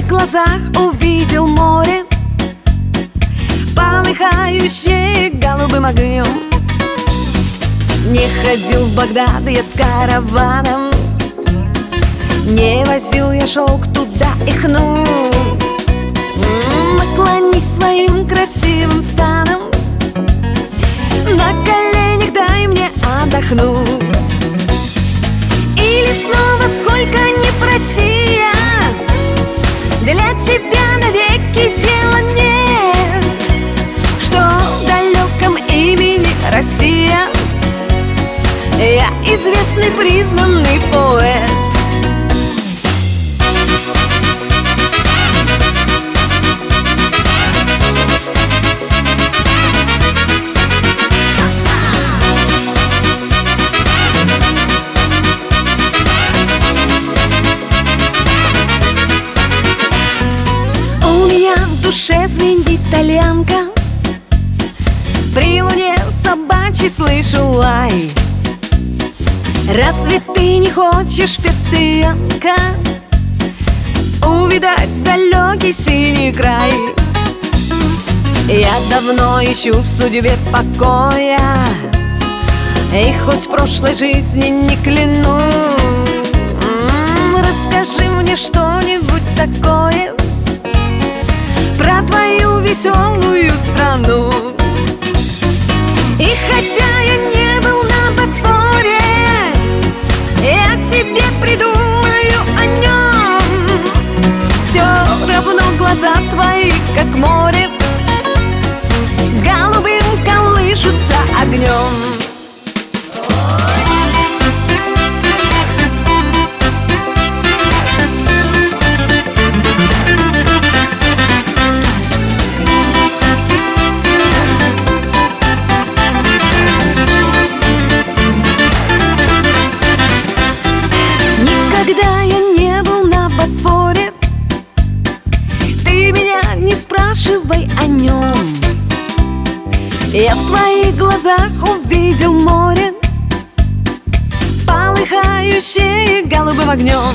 глазах увидел море, полыхающее голубым огнем. Не ходил в Багдад я с караваном, не возил я шелк туда и хну. Наклонись своим красивым станом, на коленях дай мне отдохнуть. Или снова, сколько ни проси я, для тебя навеки дела нет. Что в далеком имени Россия, я известный признанный поэт. В душе звенит итальянка, при луне собачий слышу лай. Разве ты не хочешь, персиянка, увидать далекий синий край? Я давно ищу в судьбе покоя, и хоть в прошлой жизни не клянусь. Расскажи мне что-нибудь такое про твою веселую страну. И хотя я не был на Босфоре, я тебе придумаю о нем. Все равно глаза твои, как море, голубым колышутся огнем. Когда я не был на Босфоре, ты меня не спрашивай о нем. Я в твоих глазах увидел море, полыхающее голубым огнем.